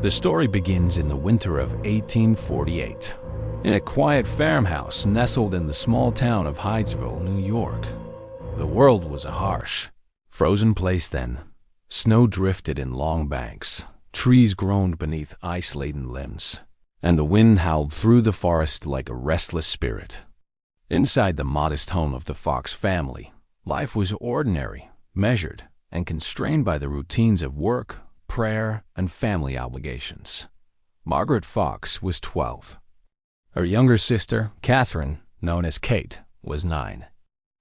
The story begins in the winter of 1848, in a quiet farmhouse nestled in the small town of Hydesville, New York. The world was a harsh, frozen place then. Snow drifted in long banks, trees groaned beneath ice-laden limbs, and the wind howled through the forest like a restless spirit. Inside the modest home of the Fox family, life was ordinary, measured, and constrained by the routines of work, prayer, and family obligations. Margaret Fox was 12. Her younger sister, Catherine, known as Kate, was 9.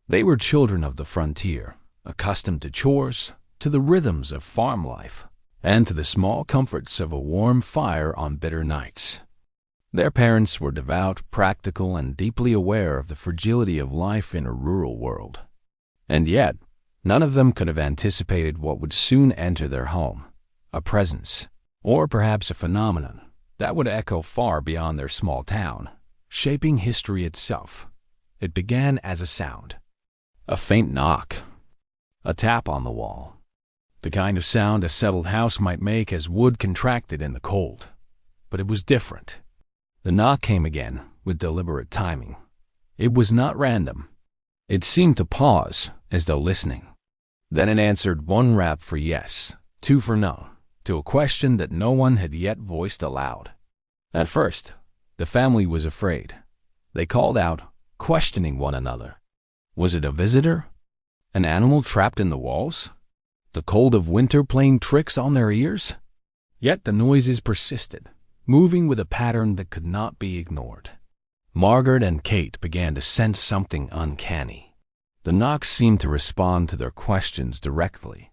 They were children of the frontier, accustomed to chores, to the rhythms of farm life, and to the small comforts of a warm fire on bitter nights. Their parents were devout, practical, and deeply aware of the fragility of life in a rural world. And yet, none of them could have anticipated what would soon enter their home, a presence, or perhaps a phenomenon, that would echo far beyond their small town, shaping history itself. It began as a sound. A faint knock. A tap on the wall. The kind of sound a settled house might make as wood contracted in the cold. But it was different. The knock came again, with deliberate timing. It was not random. It seemed to pause, as though listening. Then it answered one rap for yes, two for no, to a question that no one had yet voiced aloud. At first, the family was afraid. They called out, questioning one another. Was it a visitor? An animal trapped in the walls? The cold of winter playing tricks on their ears? Yet the noises persisted, moving with a pattern that could not be ignored. Margaret and Kate began to sense something uncanny. The knocks seemed to respond to their questions directly.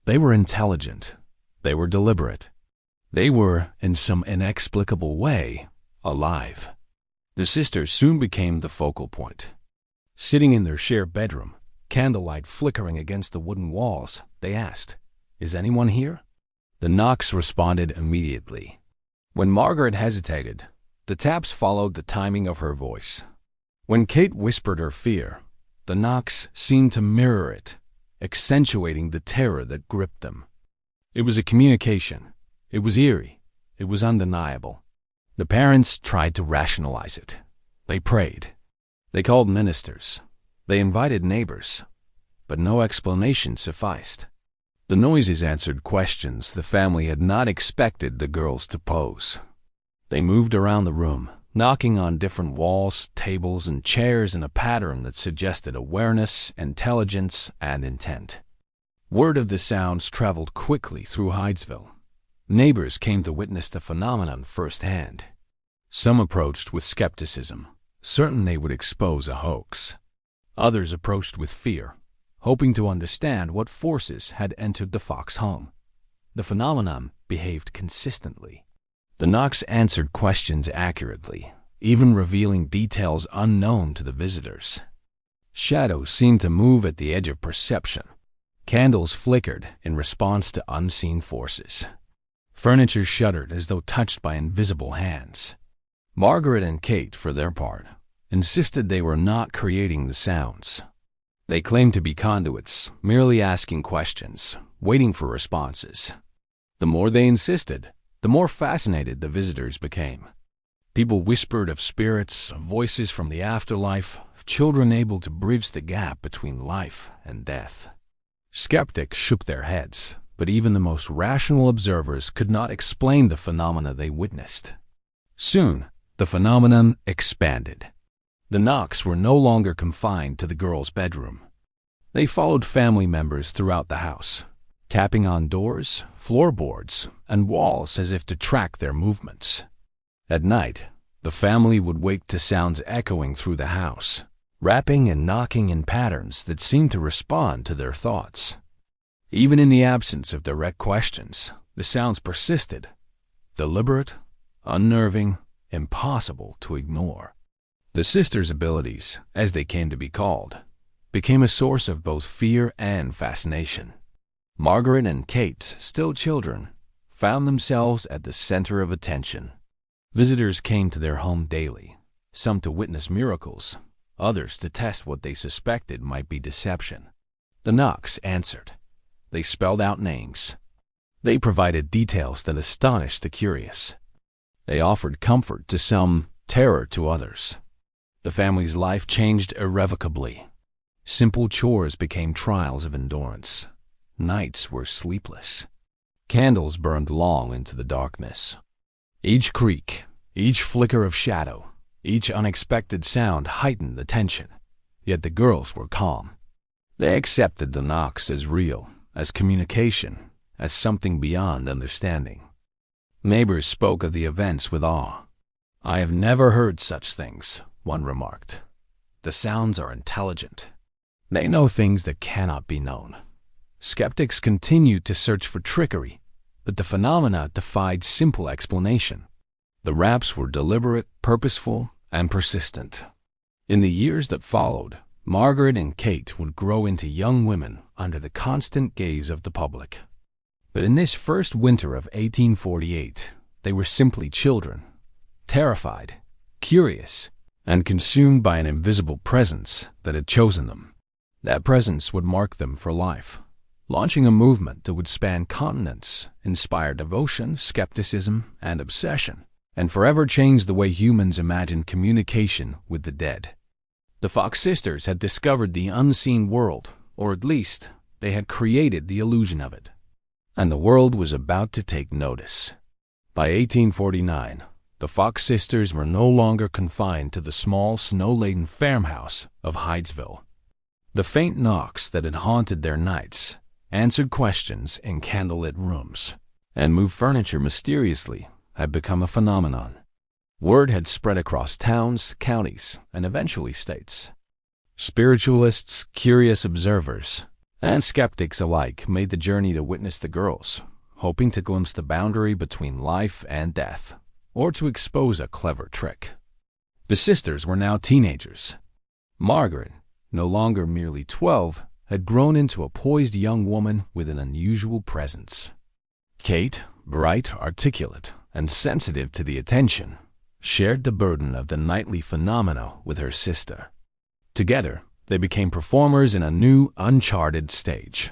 They were intelligent. They were deliberate. They were, in some inexplicable way, alive. The sisters soon became the focal point. Sitting in their shared bedroom, candlelight flickering against the wooden walls, they asked, "Is anyone here?" The knocks responded immediately. When Margaret hesitated, the taps followed the timing of her voice. When Kate whispered her fear, the knocks seemed to mirror it, accentuating the terror that gripped them. It was a communication. It was eerie. It was undeniable. The parents tried to rationalize it. They prayed. They called ministers. They invited neighbors. But no explanation sufficed. The noises answered questions the family had not expected the girls to pose. They moved around the room, knocking on different walls, tables, and chairs in a pattern that suggested awareness, intelligence, and intent. Word of the sounds traveled quickly through Hydesville. Neighbors came to witness the phenomenon firsthand. Some approached with skepticism, certain they would expose a hoax. Others approached with fear, hoping to understand what forces had entered the Fox home. The phenomenon behaved consistently. The knocks answered questions accurately, even revealing details unknown to the visitors. Shadows seemed to move at the edge of perception. Candles flickered in response to unseen forces. Furniture shuddered as though touched by invisible hands. Margaret and Kate, for their part, insisted they were not creating the sounds. They claimed to be conduits, merely asking questions, waiting for responses. The more they insisted, the more fascinated the visitors became. People whispered of spirits, of voices from the afterlife, of children able to bridge the gap between life and death. Skeptics shook their heads, but even the most rational observers could not explain the phenomena they witnessed. Soon, the phenomenon expanded. The knocks were no longer confined to the girls' bedroom. They followed family members throughout the house, tapping on doors, floorboards, and walls as if to track their movements. At night, the family would wake to sounds echoing through the house, rapping and knocking in patterns that seemed to respond to their thoughts. Even in the absence of direct questions, the sounds persisted, deliberate, unnerving, impossible to ignore. The sisters' abilities, as they came to be called, became a source of both fear and fascination. Margaret and Kate, still children, found themselves at the center of attention. Visitors came to their home daily, some to witness miracles, others to test what they suspected might be deception. The knocks answered. They spelled out names. They provided details that astonished the curious. They offered comfort to some, terror to others. The family's life changed irrevocably. Simple chores became trials of endurance. Nights were sleepless. Candles burned long into the darkness. Each creak, each flicker of shadow, each unexpected sound heightened the tension. Yet the girls were calm. They accepted the knocks as real, as communication, as something beyond understanding. Neighbors spoke of the events with awe. "I have never heard such things," one remarked. "The sounds are intelligent. They know things that cannot be known." Skeptics continued to search for trickery, but the phenomena defied simple explanation. The raps were deliberate, purposeful, and persistent. In the years that followed, Margaret and Kate would grow into young women under the constant gaze of the public. But in this first winter of 1848, they were simply children, terrified, curious, and consumed by an invisible presence that had chosen them. That presence would mark them for life, launching a movement that would span continents, inspire devotion, skepticism, and obsession, and forever change the way humans imagine communication with the dead. The Fox sisters had discovered the unseen world, or at least, they had created the illusion of it. And the world was about to take notice. By 1849, the Fox sisters were no longer confined to the small, snow-laden farmhouse of Hydesville. The faint knocks that had haunted their nights answered questions in candlelit rooms, and moved furniture mysteriously had become a phenomenon. Word had spread across towns, counties, and eventually states. Spiritualists, curious observers, and skeptics alike made the journey to witness the girls, hoping to glimpse the boundary between life and death, or to expose a clever trick. The sisters were now teenagers. Margaret, no longer merely 12, had grown into a poised young woman with an unusual presence. Kate, bright, articulate, and sensitive to the attention, shared the burden of the nightly phenomena with her sister. Together, they became performers in a new, uncharted stage,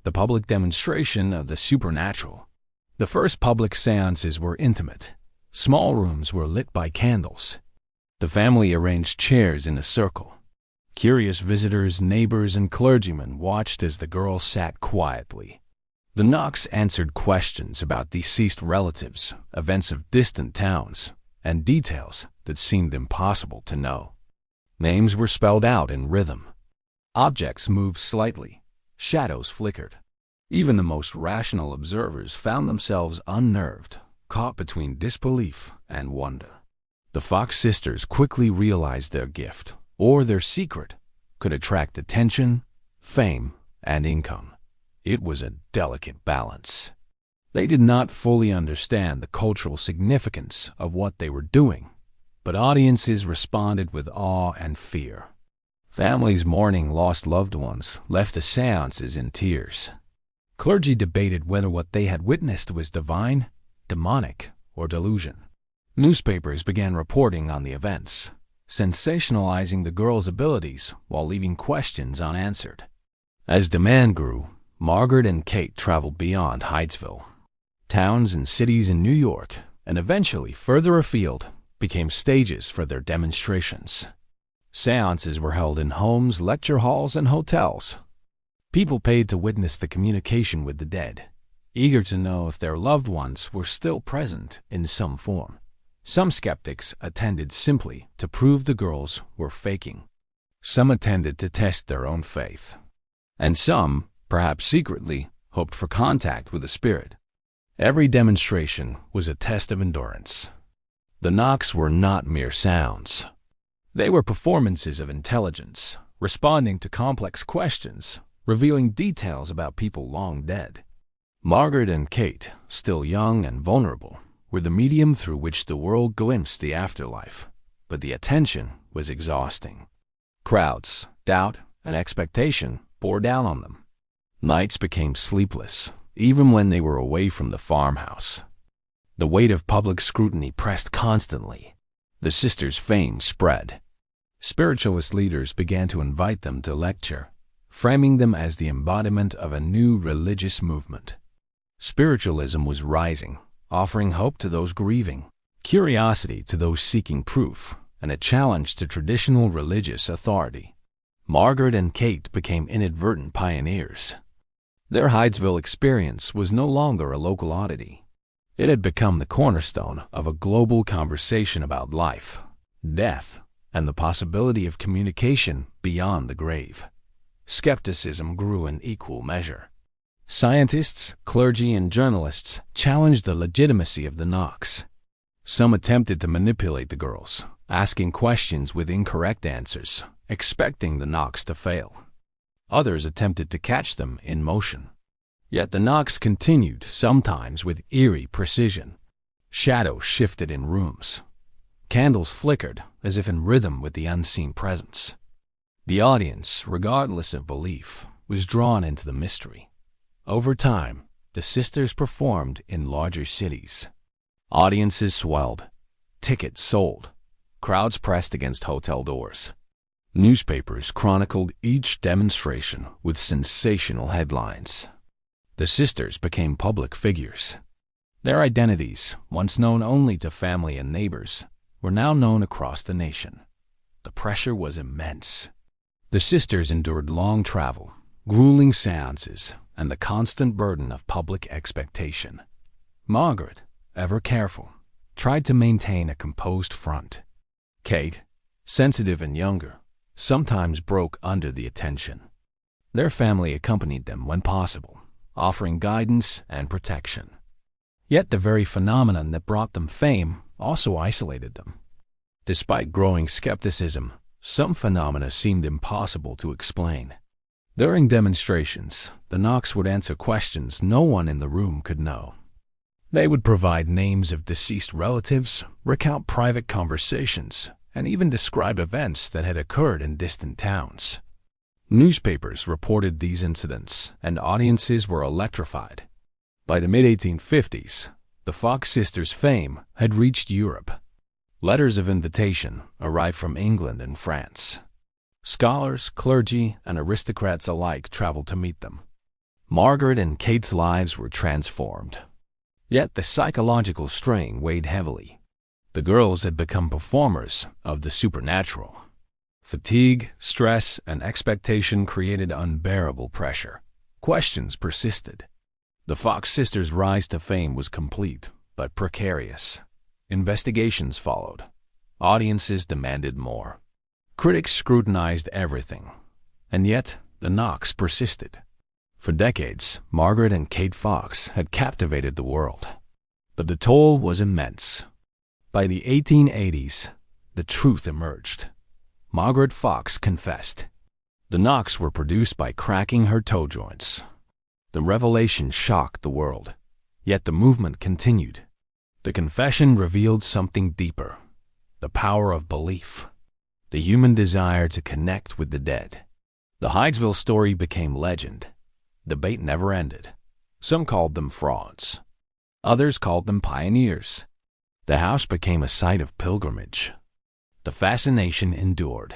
the public demonstration of the supernatural. The first public seances were intimate. Small rooms were lit by candles. The family arranged chairs in a circle. Curious visitors, neighbors, and clergymen watched as the girls sat quietly. The knocks answered questions about deceased relatives, events of distant towns, and details that seemed impossible to know. Names were spelled out in rhythm. Objects moved slightly. Shadows flickered. Even the most rational observers found themselves unnerved, caught between disbelief and wonder. The Fox sisters quickly realized their gift, or their secret, could attract attention, fame, and income. It was a delicate balance. They did not fully understand the cultural significance of what they were doing, but audiences responded with awe and fear. Families mourning lost loved ones left the seances in tears. Clergy debated whether what they had witnessed was divine, demonic, or delusion. Newspapers began reporting on the events, sensationalizing the girls' abilities while leaving questions unanswered. As demand grew, Margaret and Kate traveled beyond Hydesville. Towns and cities in New York, and eventually further afield, became stages for their demonstrations. Seances were held in homes, lecture halls, and hotels. People paid to witness the communication with the dead, eager to know if their loved ones were still present in some form. Some skeptics attended simply to prove the girls were faking. Some attended to test their own faith. And some, perhaps secretly, hoped for contact with the spirit. Every demonstration was a test of endurance. The knocks were not mere sounds. They were performances of intelligence, responding to complex questions, revealing details about people long dead. Margaret and Kate, still young and vulnerable, were the medium through which the world glimpsed the afterlife, but the attention was exhausting. Crowds, doubt, and expectation bore down on them. Nights became sleepless, even when they were away from the farmhouse. The weight of public scrutiny pressed constantly. The sisters' fame spread. Spiritualist leaders began to invite them to lecture, framing them as the embodiment of a new religious movement. Spiritualism was rising, offering hope to those grieving, curiosity to those seeking proof, and a challenge to traditional religious authority. Margaret and Kate became inadvertent pioneers. Their Hydesville experience was no longer a local oddity. It had become the cornerstone of a global conversation about life, death, and the possibility of communication beyond the grave. Skepticism grew in equal measure. Scientists, clergy, and journalists challenged the legitimacy of the knocks. Some attempted to manipulate the girls, asking questions with incorrect answers, expecting the knocks to fail. Others attempted to catch them in motion. Yet the knocks continued, sometimes with eerie precision. Shadows shifted in rooms. Candles flickered, as if in rhythm with the unseen presence. The audience, regardless of belief, was drawn into the mystery. Over time, the sisters performed in larger cities. Audiences swelled. Tickets sold. Crowds pressed against hotel doors. Newspapers chronicled each demonstration with sensational headlines. The sisters became public figures. Their identities, once known only to family and neighbors, were now known across the nation. The pressure was immense. The sisters endured long travel, grueling seances, and the constant burden of public expectation. Margaret, ever careful, tried to maintain a composed front. Kate, sensitive and younger, sometimes broke under the attention. Their family accompanied them when possible, offering guidance and protection. Yet the very phenomenon that brought them fame also isolated them. Despite growing skepticism, some phenomena seemed impossible to explain. During demonstrations, the knocks would answer questions no one in the room could know. They would provide names of deceased relatives, recount private conversations, and even describe events that had occurred in distant towns. Newspapers reported these incidents, and audiences were electrified. By the mid-1850s, the Fox sisters' fame had reached Europe. Letters of invitation arrived from England and France. Scholars, clergy, and aristocrats alike traveled to meet them. Margaret and Kate's lives were transformed. Yet the psychological strain weighed heavily. The girls had become performers of the supernatural. Fatigue, stress, and expectation created unbearable pressure. Questions persisted. The Fox sisters' rise to fame was complete, but precarious. Investigations followed. Audiences demanded more. Critics scrutinized everything. And yet, the knocks persisted. For decades, Margaret and Kate Fox had captivated the world. But the toll was immense. By the 1880s, the truth emerged. Margaret Fox confessed. The knocks were produced by cracking her toe joints. The revelation shocked the world, yet the movement continued. The confession revealed something deeper, the power of belief, the human desire to connect with the dead. The Hydesville story became legend. Debate never ended. Some called them frauds. Others called them pioneers. The house became a site of pilgrimage. The fascination endured.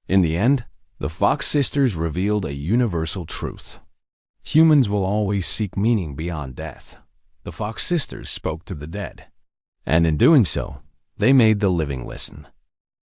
In the end, the Fox sisters revealed a universal truth. Humans will always seek meaning beyond death. The Fox sisters spoke to the dead. And in doing so, they made the living listen.